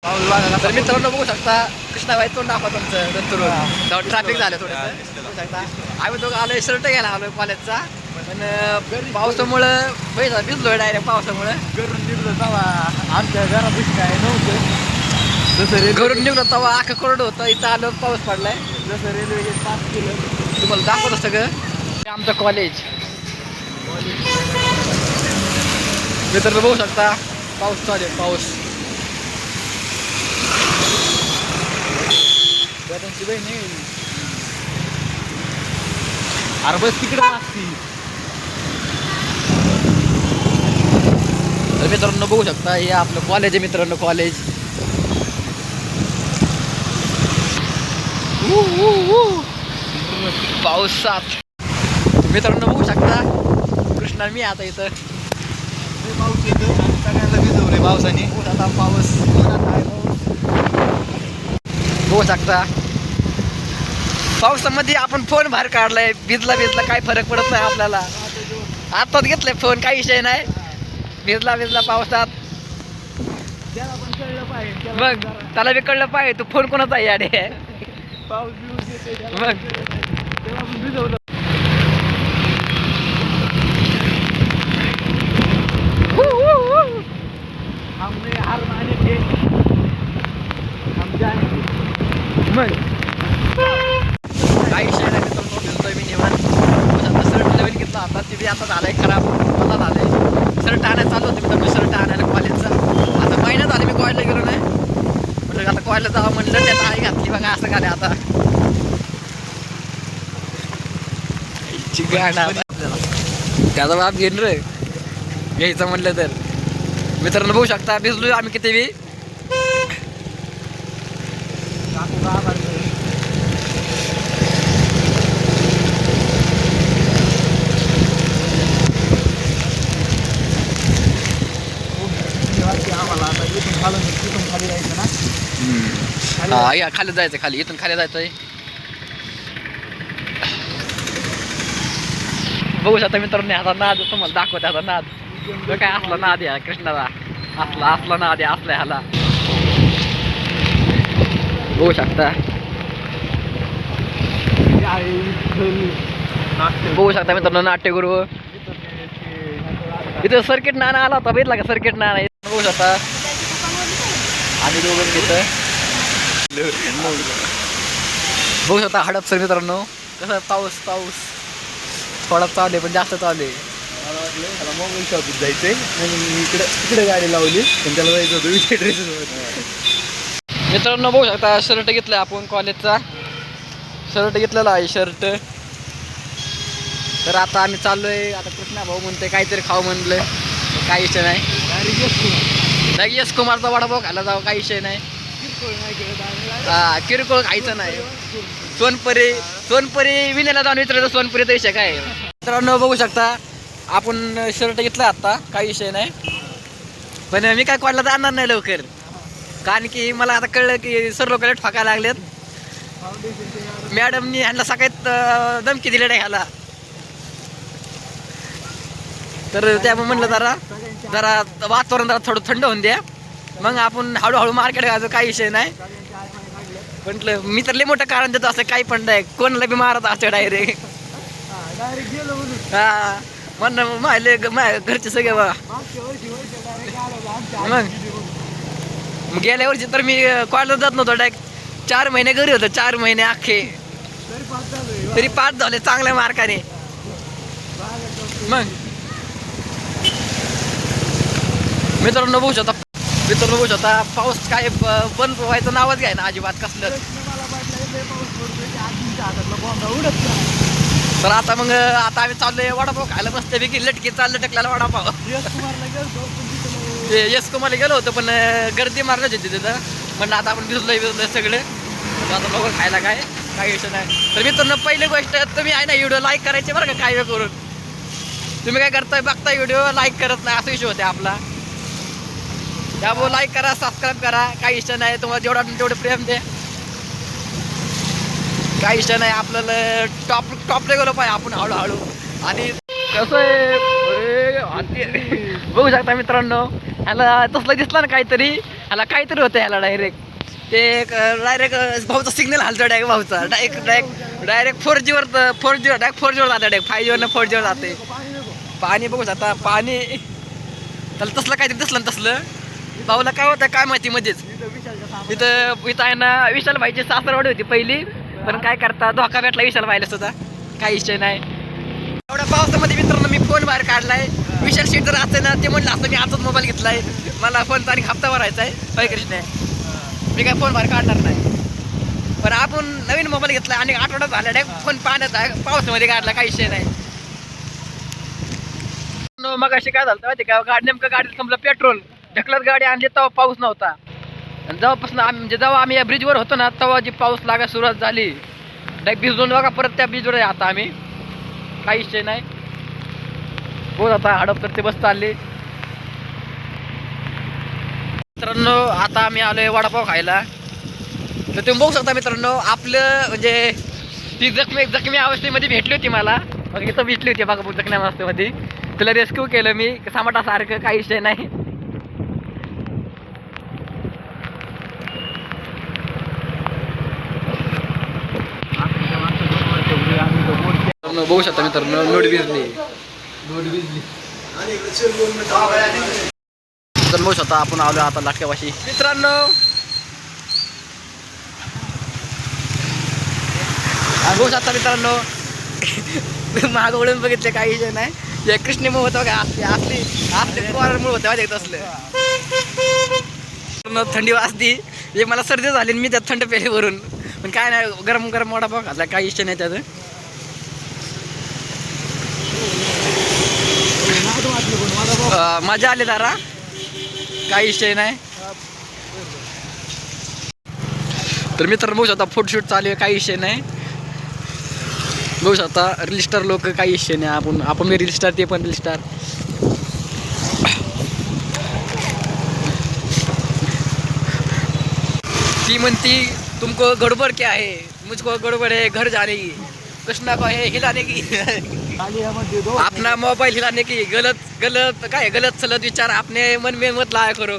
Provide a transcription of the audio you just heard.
तर मित्रांनो बघू शकता कृष्णाबाई तोंड दाखवा तुमचं नंतर ट्रॅफिक झालं थोडंसं बघू शकता. आम्ही दोघं आलोय शर्ट घ्यायला आलोय कॉलेजचा पण पावसामुळं भिजलोय डायरेक्ट पावसामुळं. घरून निघलो तेव्हा आमच्या घरापाशी काय नव्हतं. जसं घरून निघलो तेव्हा अख्खं कोरडं होतं. इथं आलो पाऊस पडलाय. जसं रेल्वे पास केलं तुम्हाला दाखवतो सगळं. हे आमचं कॉलेज मित्रांनो बघू शकता पाऊस चालू आहे पाऊस. त्यांची बहीण अरे बस तिकडे असती. तर मित्रांनो बघू शकता हे आपलं कॉलेज आहे मित्रांनो कॉलेज. पावसात मित्रांनो बघू शकता कृष्णा मी आता इथं पाऊस येतो सगळ्यांना भिजवले पावसाने. आता पाऊस बघू शकता. पावसामध्ये आपण फोन बाहेर काढलाय भिजला काय फरक पडत नाही आपल्याला. आताच घेतलाय फोन काही विषय नाही. भिजला पावसात त्याला पण कळलं पाहिजे मग त्याला बी कळलं पाहिजे तू फोन कोणाचा आहे याडे. पाऊस बिऊस येते मग तेव्हा पण भिजवलं. हमने हार माने थे हम जाएंगे. मग काही विषय नाही मित्रांनो भिजतोय मी निवांत. शर्ट नवीन घेतला आता ते बी आता झालाय खराब मला झालंय. शर्ट आणायला चालू होते मित्रांनो शर्ट आणायला कॉलेजचा. आता महिना झाला मी कॉलेजला गेलो नाही म्हटलं आता कॉलेजला जावं म्हणलं त्यात आई घातली बघा असं झालं आता. त्याचा बाप घेईन रे घ्यायचं म्हणलं तर. मित्रांनो बघू शकता भिजलोय आम्ही किती बी. आम्हाला आता इथून खाली जायचं ना. हा या खाली जायचं खाली इथून खाली जायचंय. बघू शकता मित्रांनो आता नाद तुम्हाला दाखवते आता नाद. काय असला नाद या कृष्णाला असला नाद आहे असला ह्याला बघू शकता. बघू शकता मित्रांनो नाट्यगुरु इथं सर्किट नाना आला होता बघितला का सर्किट नाना बघू शकता. आम्ही दोघं तिथं बघू शकता हडप सर मित्रांनो कसं पाऊस थोडा चालू आहे पण जास्त चालू आहे. मला वाटलं त्याला मोबाईल शॉपीत जायचंय म्हणून तिकडे गाडी लावली पण त्याला जायचं होतं विषय ड्रेस. मित्रांनो बघू शकता शर्ट घेतलाय आपण कॉलेजचा शर्ट घेतलेला आहे शर्ट. तर आता आम्ही चाललोय आता कृष्णा भाऊ म्हणते काहीतरी खाऊ म्हणलं काही विषय नाही. यश कुमारचा वडापाव खायला जावं काही विषय नाही. किरकोळ खायचं नाही. सोनपुरी विण्याला जाऊन विचारायचं सोनपुरीचा विषय काय. मित्रांनो बघू शकता आपण शर्ट घेतला आता काही विषय नाही पण मी काय कॉलेजला जाणार नाही लवकर कारण की मला आता कळलं की सर लोक ठोकायला लागलेत. मॅडमनी ह्यांना सकाळी धमकी दिली नाही ह्याला तर त्यामुळे म्हणलं जरा वातावरण जरा थोडं थंड होऊन द्या मग आपण हळूहळू मार्केट घ्यायचं काही विषय नाही. म्हटलं मी तर लय मोठं कारण देतो असं काही पण नाही कोणाला बी मारत असं डायरेक्ट. हा म्हणणं माहिले घरचे सगळे बा. मग गेल्या वर्षी तर मी कॉलेज जात नव्हतो डायरेक्ट 4 महिने घरी होतो 4 महिने अख्खे तरी पास झाले चांगल्या मार्काने. मग मित्रांनो बघू शकता पाऊस काय बंद व्हायचं नावच घ्याय ना अजिबात कसलं. तर आता आम्ही चाललोय वडापाव खायला मस्तपैकी लटकलेला वडापाव. यश कुमारला गेलो होतो पण गर्दी मारण्याच होती तिथं म्हणलं आता आपण भिजलोय सगळे आता बघू खायला काय काही विषय नाही. तर मित्रांनो पहिली गोष्ट तुम्ही आहे ना व्हिडिओ लाईक करायचे बरं का काय वेळ करून. तुम्ही काय करताय बघताय व्हिडिओ लाईक करत नाही असा विषय होते आपला. त्यामुळे लाईक करा सबस्क्राईब करा काही इच्छा नाही तुम्हाला जेवढा तेवढं प्रेम दे काही इच्छा नाही आपल्याला टॉपला गेलो पाहिजे आपण हळूहळू. आणि कसं आहे बघू शकता मित्रांनो ह्याला तसलं दिसलं ना काहीतरी, ह्याला काहीतरी होतं ह्याला डायरेक्ट. ते डायरेक्ट भाऊचा सिग्नल हालतो डायरेक्ट भाऊचा डायरेक्ट 4G वर डायरेक्ट 4G वर जाते डायरेक्ट 5G वर 4G वर जाते. पाणी बघू आता पाणी त्याला तसलं काहीतरी दिसलं ना तसलं. भाऊला काय होतं काय माहिती मध्येच. इथं आहे ना विशाल भाईची सासरवाडी होती पहिली, पण काय करता धोका भेटला विशाल भाईला सुद्धा, काही विषय नाही. एवढ्या पावसामध्ये मित्रांनो मी फोन बाहेर काढलाय. विशाल शेट जर असते ना ते म्हणलं असतं मी आजच मोबाईल घेतलाय, मला फोनचा आणि हप्ता भरायचा आहे. होय कृष्ण, मी काय फोन बाहेर काढणार नाही. पण आपण नवीन मोबाईल घेतला आणि आठवडा झाला डायरेक्ट फोन पाण्यात पावसामध्ये काढला, काही विषय नाही. मग अशी काय झालं माहिती का, नेमकं गाडीत संपलं पेट्रोल, ढकलत गाडी आणली तेव्हा पाऊस नव्हता. आणि जेव्हापासून जेव्हा आम्ही या ब्रिजवर होतो ना तेव्हा जी पाऊस लागायला सुरुवात झाली, डायरेक्ट भिजून बघा परत त्या ब्रिजवर आहे आता आम्ही, काही विषय नाही. बोल आता हडप तर ते बस चालली. मित्रांनो आता आम्ही आलोय वडापाव खायला. तर तुम्ही बघू शकता मित्रांनो आपलं म्हणजे ती जखमी अवस्थेमध्ये भेटली होती मला, मग इथं भेटली होती बघा जखमी अवस्थेमध्ये. तिला रेस्क्यू केलं मी सामाटासारखं, काही विषय नाही. बघू शकता मित्रांनो नोट भिजली. तर बघू शकता आपण आलो आता लाटक्यापाशी मित्रांनो. बघू शकता मित्रांनो माग वळून बघितले, काही विषय नाही. हे कृष्णमुळे होतं का असली पोरांमुळे होतं माहिती असलं. थंडी वाजती, हे मला सर्दी झाली मी त्यात थंड पेले भरून, पण काय नाही गरम गरम वडापाव खाल्ला, काही विषय नाही त्याचं. मजा आली जरा, काही विषय नाही. तर मित्रांनो बघू शकता फोटोशूट चालू आहे, काही विषय नाही. बघू शकता रील स्टार लोक, काही विषय नाही. आपण रील स्टार, ते पण रील स्टार. ती म्हणती तुमको गडबड क्या है, मुझको गडबड है घर जाने की, कृष्णा को है हिलाने की. अपना मोबाइल हिलाने की गलत गलत काय गलत सलत विचार आपने मन में मत लाया करो.